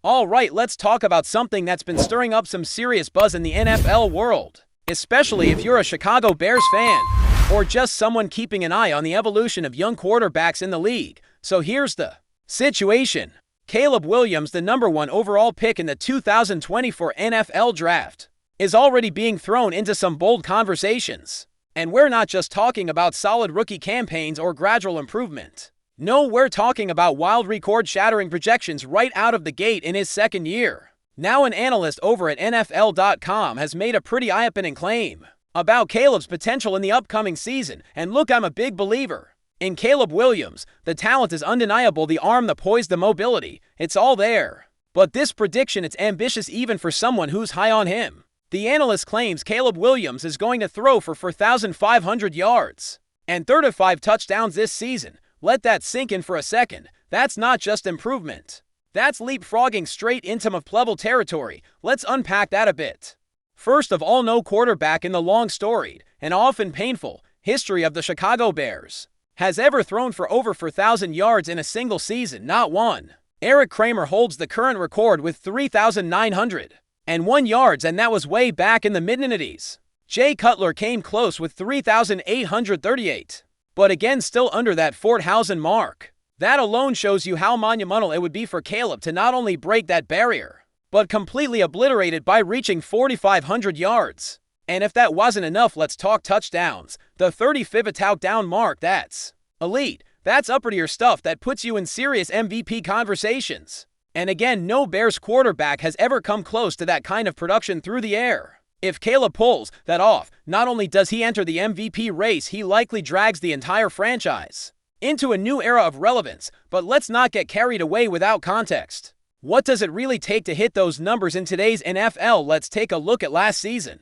Alright, let's talk about something that's been stirring up some serious buzz in the NFL world, especially if you're a Chicago Bears fan, or just someone keeping an eye on the evolution of young quarterbacks in the league. So here's the situation. Caleb Williams, the #1 overall pick in the 2024 NFL Draft, is already being thrown into some bold conversations. And we're not just talking about solid rookie campaigns or gradual improvement. No, we're talking about wild record-shattering projections right out of the gate in his second year. Now, an analyst over at NFL.com has made a pretty eye-opening claim about Caleb's potential in the upcoming season. And look, I'm a big believer in Caleb Williams. The talent is undeniable, the arm, the poise, the mobility. It's all there. But this prediction, it's ambitious even for someone who's high on him. The analyst claims Caleb Williams is going to throw for 4,500 yards and 35 touchdowns this season. Let that sink in for a second. That's not just improvement. That's leapfrogging straight into top-level territory. Let's unpack that a bit. First of all, no quarterback in the long-storied and often painful history of the Chicago Bears has ever thrown for over 4,000 yards in a single season, not one. Eric Kramer holds the current record with 3,901 yards, and that was way back in the mid-90s. Jay Cutler came close with 3,838. But again, still under that 4,000 mark. That alone shows you how monumental it would be for Caleb to not only break that barrier, but completely obliterate it by reaching 4,500 yards. And if that wasn't enough, let's talk touchdowns. The 35th touchdown mark, that's elite. That's upper-tier stuff that puts you in serious MVP conversations. And again, no Bears quarterback has ever come close to that kind of production through the air. If Caleb pulls that off, not only does he enter the MVP race, he likely drags the entire franchise into a new era of relevance. But let's not get carried away without context. What does it really take to hit those numbers in today's NFL? Let's take a look at last season.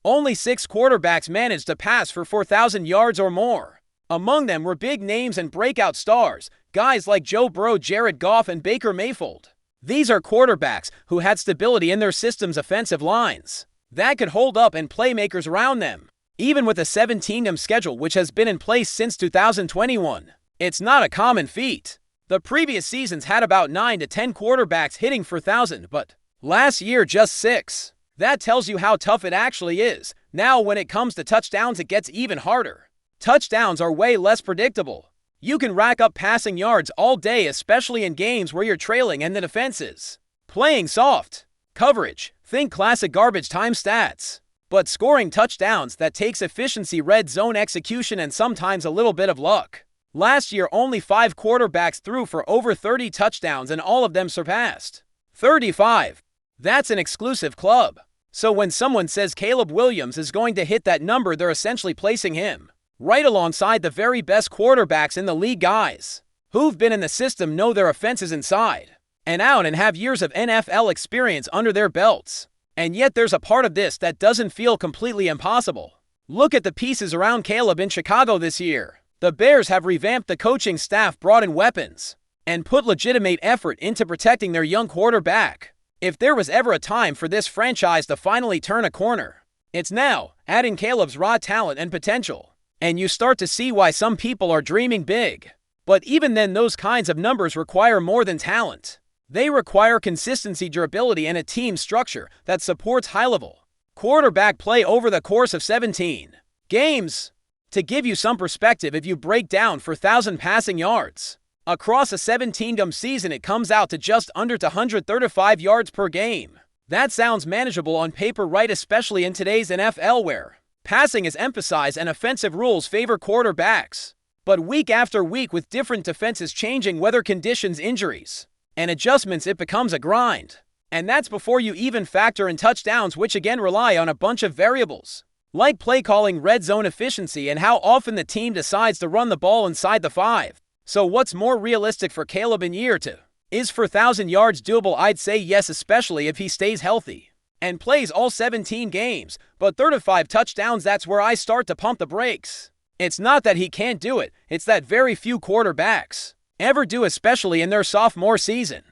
Only 6 quarterbacks managed to pass for 4,000 yards or more. Among them were big names and breakout stars, guys like Joe Burrow, Jared Goff, and Baker Mayfield. These are quarterbacks who had stability in their system's offensive lines that could hold up and playmakers around them. Even with a 17-game schedule which has been in place since 2021, it's not a common feat. The previous seasons had about 9 to 10 quarterbacks hitting for 1,000, but last year just 6. That tells you how tough it actually is. Now, when it comes to touchdowns, it gets even harder. Touchdowns are way less predictable. You can rack up passing yards all day, especially in games where you're trailing and the defense is playing soft coverage. Think classic garbage time stats. But scoring touchdowns, that takes efficiency, red zone execution, and sometimes a little bit of luck. Last year, only 5 quarterbacks threw for over 30 touchdowns, and all of them surpassed 35. That's an exclusive club. So when someone says Caleb Williams is going to hit that number, they're essentially placing him right alongside the very best quarterbacks in the league, guys who've been in the system, know their offenses inside and out, and have years of NFL experience under their belts. And yet there's a part of this that doesn't feel completely impossible. Look at the pieces around Caleb in Chicago this year. The Bears have revamped the coaching staff, brought in weapons, and put legitimate effort into protecting their young quarterback. If there was ever a time for this franchise to finally turn a corner, it's now. Add in Caleb's raw talent and potential, and you start to see why some people are dreaming big. But even then, those kinds of numbers require more than talent. They require consistency, durability, and a team structure that supports high-level quarterback play over the course of 17 games. To give you some perspective, if you break down 4,000 passing yards across a 17-game season, it comes out to just under 135 yards per game. That sounds manageable on paper, right? Especially in today's NFL where passing is emphasized and offensive rules favor quarterbacks. But week after week, with different defenses changing, weather conditions, injuries, and adjustments, it becomes a grind. And that's before you even factor in touchdowns, which again rely on a bunch of variables, like play calling, red zone efficiency, and how often the team decides to run the ball inside the 5. So what's more realistic for Caleb in year 2? Is 4,000 yards doable? I'd say yes, especially if he stays healthy and plays all 17 games. But 35 touchdowns, that's where I start to pump the brakes. It's not that he can't do it, it's that very few quarterbacks ever do, especially in their sophomore season.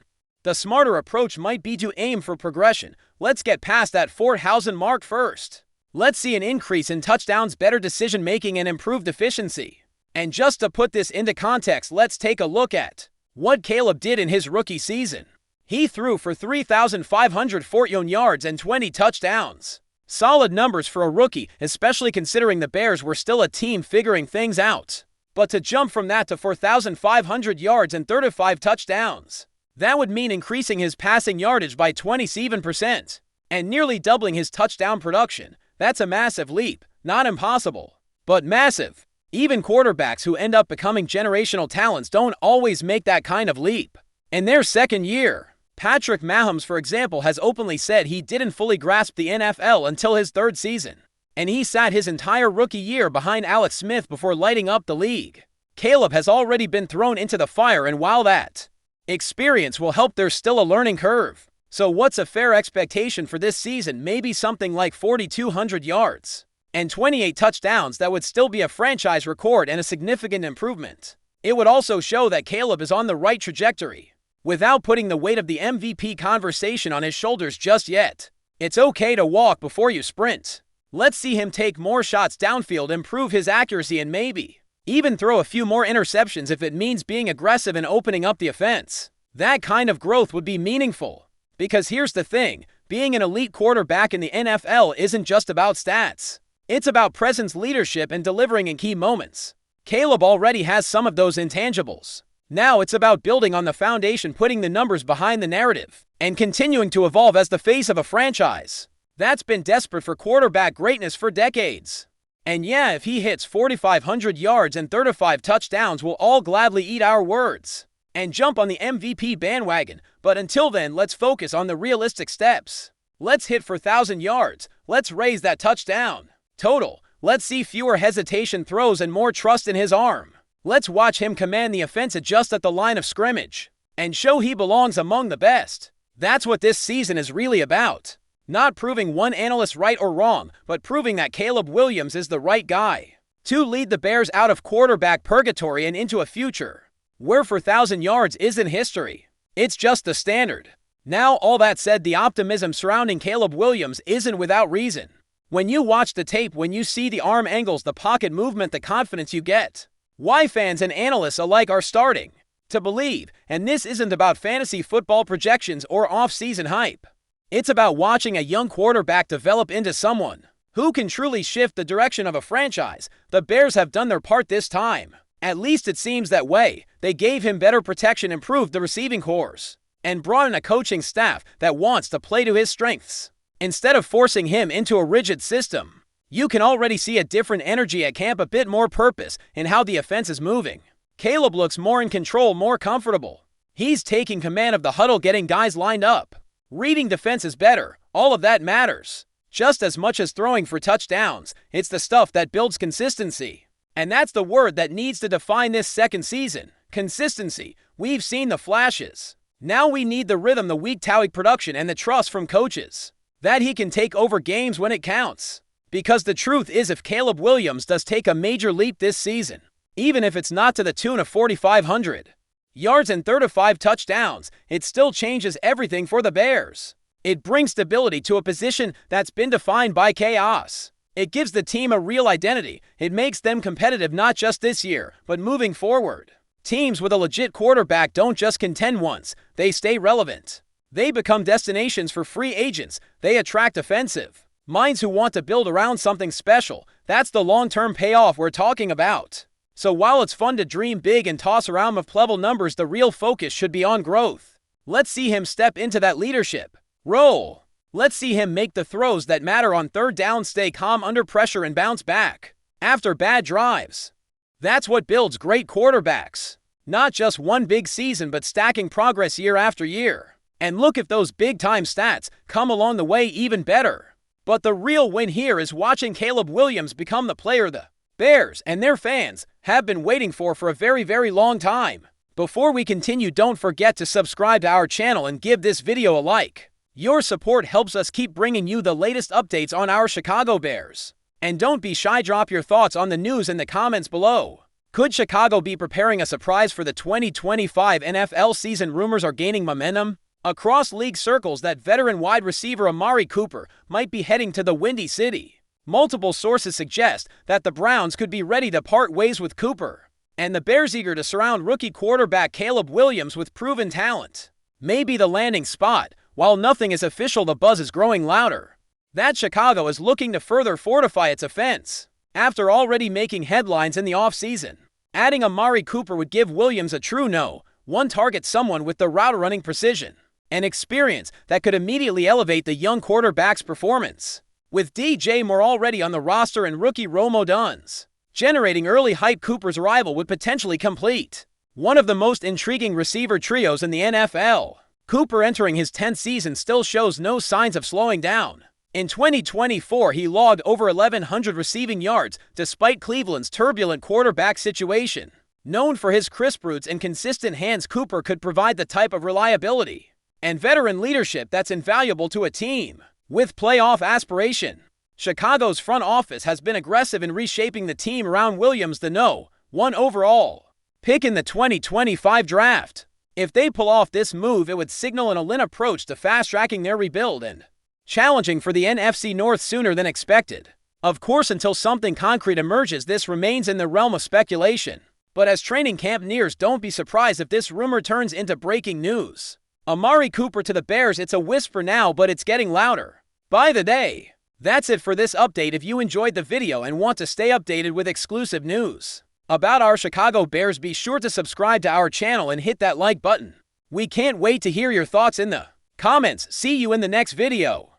The smarter approach might be to aim for progression. Let's get past that 4,000 mark first. Let's see an increase in touchdowns, better decision-making, and improved efficiency. And just to put this into context, let's take a look at what Caleb did in his rookie season. He threw for 3,514 yards and 20 touchdowns. Solid numbers for a rookie, especially considering the Bears were still a team figuring things out. But to jump from that to 4,500 yards and 35 touchdowns, that would mean increasing his passing yardage by 27% and nearly doubling his touchdown production. That's a massive leap. Not impossible, but massive. Even quarterbacks who end up becoming generational talents don't always make that kind of leap. In their second year, Patrick Mahomes, for example, has openly said he didn't fully grasp the NFL until his third season, and he sat his entire rookie year behind Alex Smith before lighting up the league. Caleb has already been thrown into the fire, and while that experience will help, there's still a learning curve. So what's a fair expectation for this season? Maybe something like 4,200 yards and 28 touchdowns. That would still be a franchise record and a significant improvement. It would also show that Caleb is on the right trajectory, without putting the weight of the MVP conversation on his shoulders just yet. It's okay to walk before you sprint. Let's see him take more shots downfield, improve his accuracy, and maybe even throw a few more interceptions if it means being aggressive and opening up the offense. That kind of growth would be meaningful. Because here's the thing, being an elite quarterback in the NFL isn't just about stats. It's about presence, leadership, and delivering in key moments. Caleb already has some of those intangibles. Now it's about building on the foundation, putting the numbers behind the narrative, and continuing to evolve as the face of a franchise that's been desperate for quarterback greatness for decades. And yeah, if he hits 4,500 yards and 35 touchdowns, we'll all gladly eat our words and jump on the MVP bandwagon. But until then, let's focus on the realistic steps. Let's hit for 1,000 yards. Let's raise that touchdown total. Let's see fewer hesitation throws and more trust in his arm. Let's watch him command the offense just at the line of scrimmage and show he belongs among the best. That's what this season is really about. Not proving one analyst right or wrong, but proving that Caleb Williams is the right guy to lead the Bears out of quarterback purgatory and into a future where 4,000 yards isn't history. It's just the standard. Now, all that said, the optimism surrounding Caleb Williams isn't without reason. When you watch the tape, when you see the arm angles, the pocket movement, the confidence you get, why fans and analysts alike are starting to believe. And this isn't about fantasy football projections or off-season hype. It's about watching a young quarterback develop into someone who can truly shift the direction of a franchise. The Bears have done their part this time. At least it seems that way. They gave him better protection, improved the receiving corps, and brought in a coaching staff that wants to play to his strengths instead of forcing him into a rigid system. You can already see a different energy at camp, a bit more purpose in how the offense is moving. Caleb looks more in control, more comfortable. He's taking command of the huddle, getting guys lined up. Reading defenses better. All of that matters. Just as much as throwing for touchdowns, it's the stuff that builds consistency. And that's the word that needs to define this second season. Consistency. We've seen the flashes. Now we need the rhythm, the week-to-week production, and the trust from coaches that he can take over games when it counts. Because the truth is, if Caleb Williams does take a major leap this season, even if it's not to the tune of 4,500 yards and 35 touchdowns, it still changes everything for the Bears. It brings stability to a position that's been defined by chaos. It gives the team a real identity. It makes them competitive not just this year, but moving forward. Teams with a legit quarterback don't just contend once, they stay relevant. They become destinations for free agents. They attract offensive minds who want to build around something special. That's the long-term payoff we're talking about. So while it's fun to dream big and toss around McLevel numbers, the real focus should be on growth. Let's see him step into that leadership role. Let's see him make the throws that matter on third down, stay calm under pressure, and bounce back after bad drives. That's what builds great quarterbacks. Not just one big season, but stacking progress year after year. And look, if those big-time stats come along the way, even better. But the real win here is watching Caleb Williams become the player the Bears and their fans have been waiting for a very, very long time. Before we continue, don't forget to subscribe to our channel and give this video a like. Your support helps us keep bringing you the latest updates on our Chicago Bears. And don't be shy, drop your thoughts on the news in the comments below. Could Chicago be preparing a surprise for the 2025 NFL season? Rumors are gaining momentum across league circles that veteran wide receiver Amari Cooper might be heading to the Windy City. Multiple sources suggest that the Browns could be ready to part ways with Cooper, and the Bears eager to surround rookie quarterback Caleb Williams with proven talent. may be the landing spot. While nothing is official, the buzz is growing louder that Chicago is looking to further fortify its offense after already making headlines in the offseason. Adding Amari Cooper would give Williams a true no-one target, someone with the route running precision and experience that could immediately elevate the young quarterback's performance. With DJ Moore already on the roster and rookie Rome Odunze generating early hype, Cooper's arrival would potentially complete one of the most intriguing receiver trios in the NFL. Cooper, entering his 10th season, still shows no signs of slowing down. In 2024, he logged over 1,100 receiving yards despite Cleveland's turbulent quarterback situation. Known for his crisp routes and consistent hands, Cooper could provide the type of reliability and veteran leadership that's invaluable to a team with playoff aspiration. Chicago's front office has been aggressive in reshaping the team around Williams, the no.1 overall pick in the 2025 draft. If they pull off this move, it would signal an all-in approach to fast-tracking their rebuild and challenging for the NFC North sooner than expected. Of course, until something concrete emerges, this remains in the realm of speculation. But as training camp nears, don't be surprised if this rumor turns into breaking news. Amari Cooper to the Bears, it's a whisper now, but it's getting louder by the day. That's it for this update. If you enjoyed the video and want to stay updated with exclusive news about our Chicago Bears, be sure to subscribe to our channel and hit that like button. We can't wait to hear your thoughts in the comments. See you in the next video.